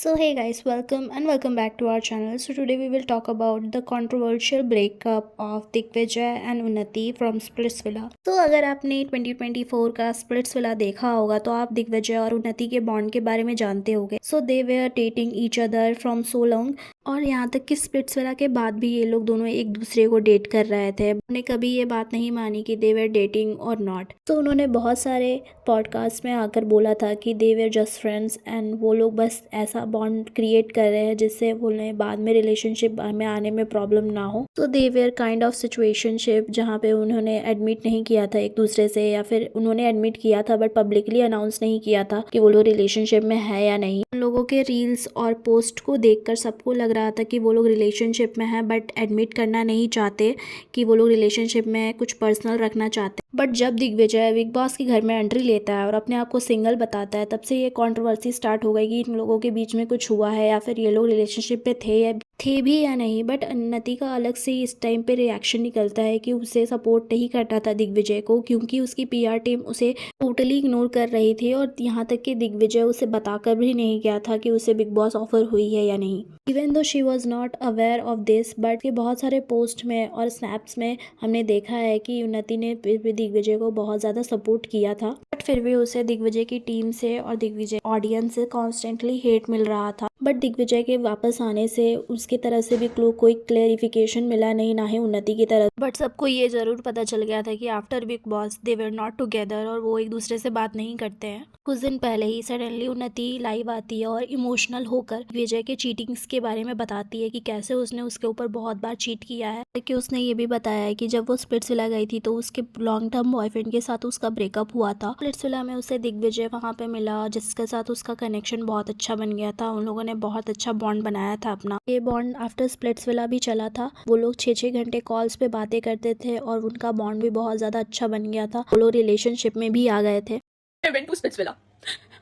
So hey guys, welcome back to our channel. So today we will talk about the controversial breakup of Digvijay and Unnati from Splitsvilla. तो अगर आपने 2024 का Splitsvilla देखा होगा तो आप दिग्विजय और उन्नति के बॉन्ड के बारे में जानते होंगे. So they were dating each other from so long. और यहाँ तक कि स्प्लिट्सविला के बाद भी ये लोग दोनों एक दूसरे को डेट कर रहे थे. उन्होंने कभी ये बात नहीं मानी कि दे वर डेटिंग और नॉट. तो उन्होंने बहुत सारे पॉडकास्ट में आकर बोला था कि दे वर जस्ट फ्रेंड्स एंड वो लोग बस ऐसा बॉन्ड क्रिएट कर रहे हैं जिससे उन्हें बाद में रिलेशनशिप में आने में प्रॉब्लम ना हो. तो दे वर काइंड ऑफ सिचुएशनशिप जहाँ पे उन्होंने एडमिट नहीं किया था एक दूसरे से, या फिर उन्होंने एडमिट किया था बट पब्लिकली अनाउंस नहीं किया था कि वो लोग रिलेशनशिप में है या नहीं. उन लोगों के रील्स और पोस्ट को देखकर सबको लग रहा था कि वो लोग रिलेशनशिप में हैं बट एडमिट करना नहीं चाहते कि वो लोग रिलेशनशिप में कुछ पर्सनल रखना चाहते. बट जब दिग्विजय बिग बॉस के घर में एंट्री लेता है और अपने आप को सिंगल बताता है, तब से ये कंट्रोवर्सी स्टार्ट हो गई कि इन लोगों के बीच में कुछ हुआ है या फिर ये लोग रिलेशनशिप पे थे भी या नहीं. बट उन्नति का अलग से इस टाइम पे रिएक्शन निकलता है कि उसे सपोर्ट नहीं करना था दिग्विजय को, क्योंकि उसकी पीआर टीम उसे टोटली इग्नोर कर रही थी और यहाँ तक कि दिग्विजय उसे बताकर भी नहीं गया था कि उसे बिग बॉस ऑफर हुई है या नहीं. Even though she was not aware of this, but के बहुत सारे पोस्ट में और स्नैप्स में हमने देखा है कि उन्नति ने दिग्विजय को बहुत ज़्यादा सपोर्ट किया था. बट फिर भी उसे दिग्विजय की टीम से और दिग्विजय ऑडियंस से कॉन्स्टेंटली हेट मिल रहा था. बट दिग्विजय के वापस आने से उसकी तरफ से भी कोई क्लेरिफिकेशन मिला नहीं, ना ही उन्नति की तरफ. बट सबको ये ज़रूर पता चल गया था कि after big boss they were not together और वो एक दूसरे से बात नहीं करते हैं. कुछ दिन पहले ही सडनली उन्नति लाइव आती है और इमोशनल होकर विजय के चीटिंग्स के बारे में बताती है कि कैसे उसने उसके ऊपर बहुत बार चीट किया है. कि उसने ये भी बताया है कि जब वो स्प्लिट्सविला गई थी तो उसके लॉन्ग टर्म बॉयफ्रेंड के साथ उसका ब्रेकअप हुआ था. स्प्लिट्सविला में उसे दिग्विजय वहाँ पे मिला जिसके साथ उसका कनेक्शन बहुत अच्छा बन गया था. उन लोगों ने बहुत अच्छा बॉन्ड बनाया था अपना. ये बॉन्ड आफ्टर स्प्लिट्सविला भी चला था. वो लोग 6-6 घंटे कॉल्स पे बातें करते थे और उनका बॉन्ड भी बहुत ज़्यादा अच्छा बन गया था. वो लोग रिलेशनशिप में भी आ गए थे. I went to Splitsvilla.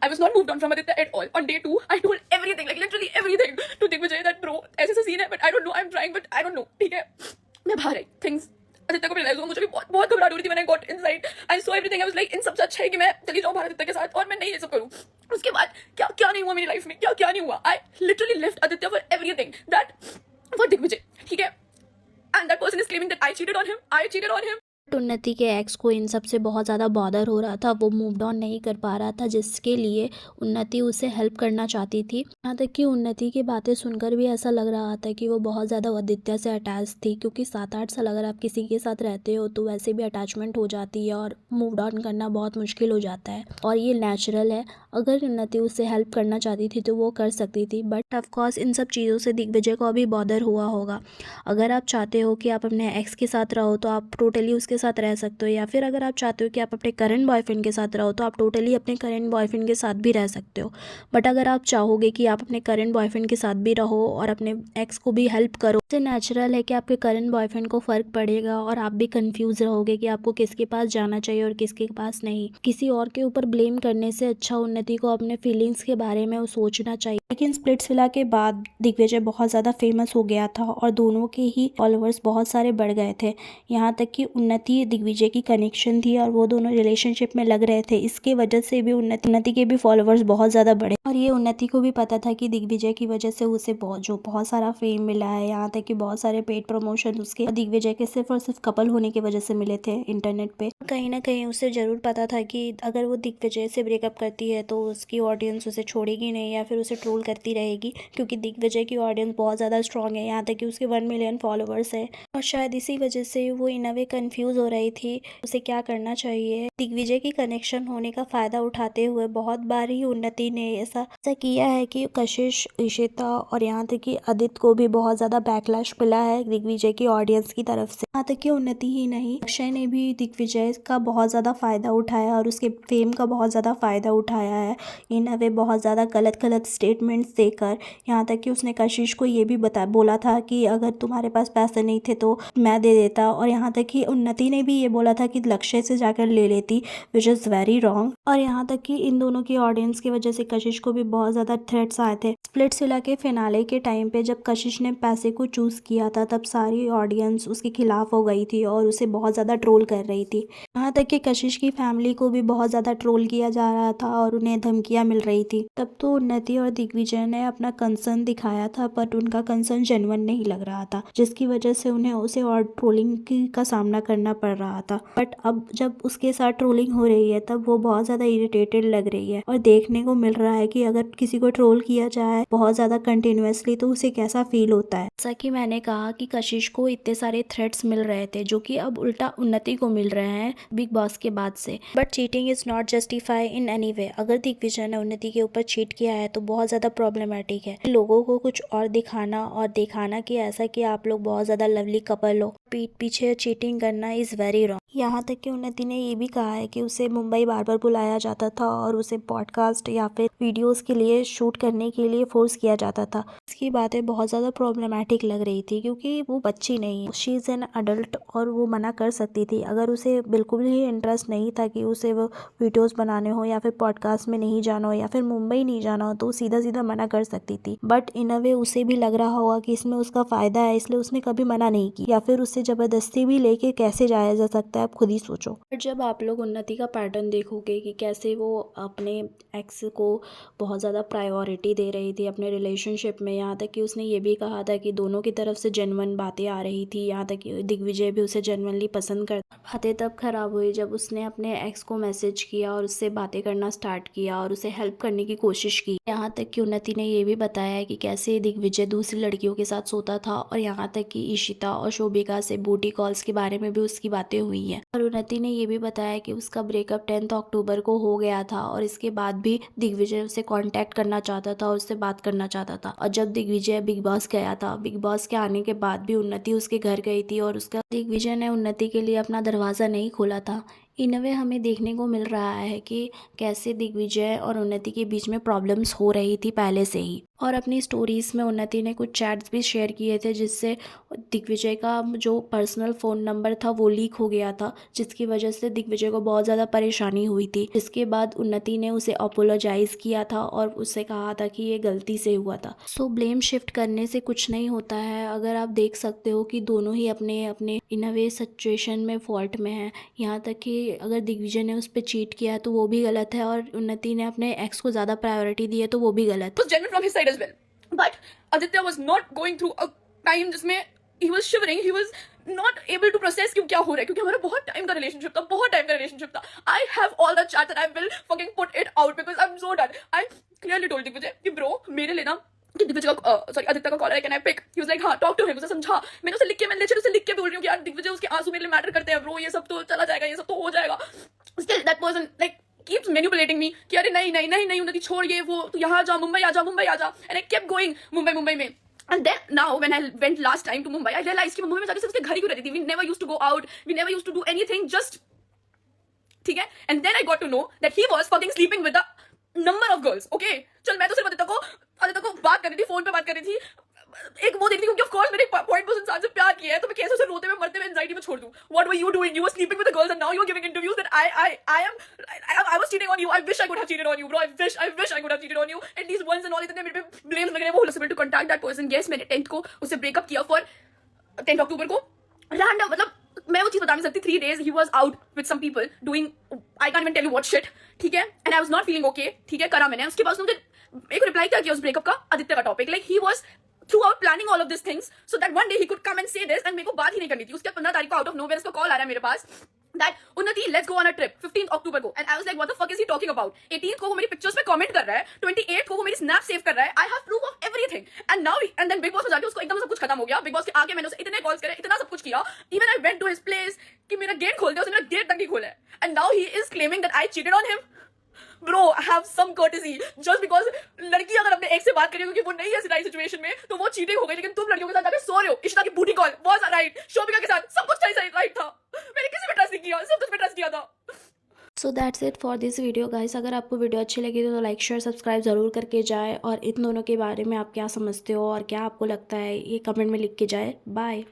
I was not moved on from Aditya at all. On day 2, I told everything, like literally everything to Digvijay that bro, ऐसा सीन है, but I don't know, I'm trying, but I don't know. ठीक है, मैं बाहर आई. Things Aditya को realise हुआ, मुझे भी बहुत बहुत घबराहट हो रही थी. मैंने got inside, I saw everything. I was like in सबसे अच्छा है कि मैं चली जाऊँ बाहर आदित्य के साथ और मैं नहीं ये सब करूँ. उसके बाद क्या क्या नहीं हुआ मेरी लाइफ में, क्या क्या नहीं हुआ. I literally left Aditya for everything, that for Digvijay. ठीक है, and that person is claiming that I cheated on him. Unnati के एक्स को इन सब से बहुत ज़्यादा बॉदर हो रहा था. वो मूव ऑन नहीं कर पा रहा था, जिसके लिए उन्नति उसे हेल्प करना चाहती थी. यहाँ तक कि उन्नति की बातें सुनकर भी ऐसा लग रहा था कि वो बहुत ज़्यादा आदित्य से अटैच थी, क्योंकि 7-8 साल अगर आप किसी के साथ रहते हो तो वैसे भी अटैचमेंट हो जाती है और मूव ऑन करना बहुत मुश्किल हो जाता है और ये नेचुरल है. अगर उन्नति उससे हेल्प करना चाहती थी तो वो कर सकती थी. बट ऑफकोर्स इन सब चीज़ों से दिग्विजय को अभी बॉदर हुआ होगा. अगर आप चाहते हो कि आप अपने एक्स के साथ रहो तो आप टोटली उसके साथ रह सकते हो, या फिर अगर आप चाहते हो कि आप अपने करंट बॉयफ्रेंड के साथ रहो तो आप टोटली अपने करंट बॉयफ्रेंड के साथ भी रह सकते हो. बट अगर आप चाहोगे कि आप अपने करंट बॉयफ्रेंड के साथ भी रहो और अपने एक्स को भी हेल्प करो, इससे नेचुरल है कि आपके करंट बॉयफ्रेंड को फ़र्क पड़ेगा और आप भी कंफ्यूज रहोगे कि आपको किसके पास जाना चाहिए और किसके पास नहीं. किसी और के ऊपर ब्लेम करने से अच्छा उन्नति को अपने फीलिंग्स के बारे में सोचना चाहिए. लेकिन स्प्लिट्सविला के बाद दिग्विजय बहुत ज़्यादा फेमस हो गया था और दोनों के ही फॉलोअर्स बहुत सारे बढ़ गए थे. यहाँ तक कि उन्नति दिग्विजय की कनेक्शन थी और वो दोनों रिलेशनशिप में लग रहे थे. इसके वजह से भी उन्नति के भी फॉलोअर्स बहुत ज़्यादा बढ़े और ये उन्नति को भी पता था कि दिग्विजय की वजह से उसे बहुत सारा फेम मिला है. यहाँ तक कि बहुत सारे पेड प्रमोशन उसके दिग्विजय के सिर्फ और सिर्फ कपल होने की वजह से मिले थे इंटरनेट पे. कहीं ना कहीं उसे ज़रूर पता था कि अगर वो दिग्विजय से ब्रेकअप करती है तो उसकी ऑडियंस उसे छोड़ेगी नहीं या फिर उसे ट्रोल करती रहेगी, क्योंकि दिग्विजय की ऑडियंस बहुत ज़्यादा स्ट्रॉन्ग है. यहाँ तक कि उसके 1 मिलियन फॉलोअर्स है और शायद इसी वजह से वो इन अ वे कन्फ्यूज़ हो रही थी उसे क्या करना चाहिए. दिग्विजय की कनेक्शन होने का फ़ायदा उठाते हुए बहुत बार ही उन्नति ने ऐसा किया है कि कशिश, इशिता और यहाँ तक कि आदित्य को भी बहुत ज़्यादा बैकलैश मिला है दिग्विजय की ऑडियंस की तरफ से. यहाँ तक कि उन्नति ही नहीं, अक्षय ने भी दिग्विजय का बहुत ज़्यादा फ़ायदा उठाया और उसके फेम का बहुत ज़्यादा फ़ायदा उठाया है इन अ वे बहुत ज़्यादा गलत स्टेटमेंट्स देकर. यहाँ तक कि उसने कशिश को ये भी बोला था कि अगर तुम्हारे पास पैसे नहीं थे तो मैं दे देता. और यहाँ तक कि उन्नति कई ने भी ये बोला था कि लक्ष्य से जाकर ले लेती, विच इज़ वेरी रॉन्ग। और यहाँ तक कि इन दोनों की ऑडियंस की वजह से कशिश को भी बहुत ज़्यादा थ्रेट्स आए थे। स्प्लिट्सविला के फिनाले के टाइम पे जब कशिश ने पैसे को चूज़ किया था, तब सारी ऑडियंस उसके खिलाफ हो गई थी और उसे बहुत ज़्यादा ट्रोल कर रही थी। यहाँ तक कि कशिश की फैमिली को भी बहुत ज़्यादा ट्रोल किया जा रहा था और उन्हें धमकियाँ मिल रही थी। तब तो उन्नति और दिग्विजय ने अपना कंसर्न दिखाया था, बट उनका कंसर्न जेन्युइन नहीं लग रहा था, जिसकी वजह से उन्हें उसे और ट्रोलिंग का सामना करना पड़ रहा था। बट अब जब उसके साथ ट्रोलिंग हो रही है, तब वो बहुत ज़्यादा इरिटेटेड लग रही है और देखने को मिल रहा है कि अगर किसी को ट्रोल किया जाए बहुत ज़्यादा कंटिन्यूअसली तो उसे कैसा फील होता है। जैसा कि मैंने कहा कि कशिश को इतने सारे थ्रेट्स मिल रहे थे, जो कि अब उल्टा उन्नति को मिल रहे हैं बिग बॉस के बाद से। But cheating is not justify in any way. अगर दिग्विजय ने उन्नति के ऊपर चीट किया है तो बहुत ज़्यादा प्रॉब्लमेटिक है। लोगों को कुछ और दिखाना और दिखाना कि ऐसा कि आप लोग बहुत ज़्यादा लवली कपल हो, पीठ पीछे चीटिंग करना इज़ वेरी रॉन्ग। यहाँ तक कि उन्नति ने ये भी कहा है कि उसे मुंबई बार बार बुलाया जाता था और उसे पॉडकास्ट या फिर वीडियोस के लिए शूट करने के लिए फोर्स किया जाता था। इसकी बातें बहुत ज़्यादा प्रॉब्लमेटिक लग रही थी, क्योंकि वो बच्ची नहीं है, शी इज़ एन अडल्ट और वो मना कर सकती थी। अगर उसे बिल्कुल ही इंटरेस्ट नहीं था कि उसे वो वीडियोस बनाने हो या फिर पॉडकास्ट में नहीं जाना हो या फिर मुंबई नहीं जाना हो, तो सीधा सीधा मना कर सकती थी। बट इन अ वे उसे भी लग रहा होगा कि इसमें उसका फ़ायदा है, इसलिए उसने कभी मना नहीं की, या फिर उससे ज़बरदस्ती भी लेके कैसे जाया जा सकता है, आप खुद ही सोचो। बट जब आप लोग उन्नति का पैटर्न देखोगे कि कैसे वो अपने एक्स को बहुत ज़्यादा प्रायोरिटी दे रही थी अपने रिलेशनशिप में, यहाँ तक कि उसने ये भी कहा था कि दोनों की तरफ से जेन्युइन बातें आ रही थी, यहाँ तक कि दिग्विजय भी उसे जेन्युइनली पसंद करता। बातें तब खराब हुई जब उसने अपने एक्स को मैसेज किया और उससे बातें करना स्टार्ट किया और उसे हेल्प करने की कोशिश की। यहाँ तक कि उन्नति ने ये भी बताया कि कैसे दिग्विजय दूसरी लड़कियों के साथ सोता था, और यहाँ तक कि ईशिता और शोभिका से बूटी कॉल्स के बारे में भी उसकी बातें हुई हैं। और उन्नति ने ये भी बताया कि उसका ब्रेकअप 10 अक्टूबर को हो गया था और इसके बाद भी दिग्विजय उसे कांटेक्ट करना चाहता था और उससे बात करना चाहता था। और जब दिग्विजय बिग बॉस गया था, बिग बॉस के आने के बाद भी उन्नति उसके घर गई थी और उसका दिग्विजय ने उन्नति के लिए अपना दरवाज़ा नहीं खोला था। इन अ वे हमें देखने को मिल रहा है कि कैसे दिग्विजय और उन्नति के बीच में प्रॉब्लम्स हो रही थी पहले से ही। और अपनी स्टोरीज़ में उन्नति ने कुछ चैट्स भी शेयर किए थे, जिससे दिग्विजय का जो पर्सनल फ़ोन नंबर था वो लीक हो गया था, जिसकी वजह से दिग्विजय को बहुत ज़्यादा परेशानी हुई थी। इसके बाद उन्नति ने उसे अपोलोजाइज़ किया था और उससे कहा था कि ये गलती से हुआ था। सो ब्लेम शिफ्ट करने से कुछ नहीं होता है। अगर आप देख सकते हो कि दोनों ही अपने अपने इन अ वे सिचुएशन में फॉल्ट में हैं। यहाँ तक कि अगर दिग्विजय ने उस पर चीट किया है तो वो भी गलत है, और उन्नति ने अपने एक्स को ज़्यादा प्रायोरिटी दी है तो वो भी गलत है। was genuine from his side as well. But Aditya was not going through a time जिसमें he was shivering, he was not able to process कि क्या हो रहा है, क्योंकि हमारा बहुत टाइम का रिलेशनशिप था, I have all the chats and I will fucking put it out because I'm so done. I clearly told Digvijay कि bro मेरे लिए ना कि दिग्विजय का सॉरी आदित्य का कॉल है, can I pick? He was like हाँ टॉक टू हिम, उसे समझा। मैंने उसे लिख के बोल रही हूँ कि यार दिग्विजय उसके आंसू मेरे लिए मैटर करते हैं ब्रो, ये सब तो चला जाएगा, ये सब तो हो जाएगा। Still that person like keeps manipulating me कि अरे नहीं उन्नति छोड़, ये वो तू यहाँ जा, मुंबई आ जा, and I kept going Mumbai में। And then now when I went last time to Mumbai, I realized कि मैं मुंबई में जाके सिर्फ उसके घर ही क्यों रहती थी। We never used to go out, we never used to do anything, just ठीक है। And then I got to know that he was fucking sleeping with a number of girls. Okay, चल मैं तो सिर्फ आदित्य को बात कर रही थी, फोन पे बात कर रही थी, एक वो देखती क्योंकि ऑफ कोर्स मैंने पॉइंट उस इंसान से प्यार किया है, तो मैं कैसे उसे रोते हुए मरते हुए एंजाइटी में छोड़ दूं? What were you doing? You were sleeping with the girls and now you are giving interviews that I was cheating on you. I wish I could have cheated on you, bro. I wish I could have cheated on you. At least once and all. इतने मेरे पे blames लग रहे हैं। वो possible to contact that person. Yes, मैंने 10th को उससे breakup किया for 10 अक्टूबर को। Random, मतलब मैं वो चीज बता नहीं सकती। 3 days he was out with some people doing I can't even tell you what shit, ठीक है। And I was not feeling okay, ठीक है। करा मैंने। उसके बाद उसने मुझे एक रिप्लाई क्या किया उस ब्रेकअप का, आदित्य का topic, like he was throughout planning all of these things so that one day he could come and say this, and मेरे को बात ही नहीं करनी थी। उसके 15 तारीख को आउट ऑफ नोवेयर उसका कॉल आ रहा है मेरे पास that उन्नति let's go on a trip 15th अक्टूबर को, and I was like what the fuck is he talking about? 18th को वो मेरी पिक्चर्स पे कमेंट कर रहा है, 28th को वो मेरी स्नैप सेव कर रहा है, I have proof of everything, and now and then big boss में जाके उसको एकदम सब कुछ खत्म हो गया। बिग बॉस के आगे मैंने उसे इतने कॉल्स करे, इतना सब कुछ किया, even I went to his place कि मेरा गेट खोल दे, उसने मेरा गेट तक नहीं खोला है, and now he is claiming that I cheated on him। Bro have some courtesy, just because लड़की अगर अपने एक्स से बात करेगी क्योंकि वो नहीं है राइट सिचुएशन में तो वो चीटिंग हो गई, लेकिन तुम लड़कियों के साथ जाके सो रहे हो। इशिता की बूटी कॉल वाज राइट, शोभिका के साथ सब कुछ सही राइट था, मैंने किसी पे ट्रस्ट नहीं किया, सब कुछ पे ट्रस्ट किया था। So that's it for this video guys. अगर आपको वीडियो अच्छी लगी तो लाइक शेयर सब्सक्राइब ज़रूर करके जाए, और इन दोनों के बारे में आप क्या समझते हो और क्या आपको लगता है ये कमेंट में लिख के जाए। बाय।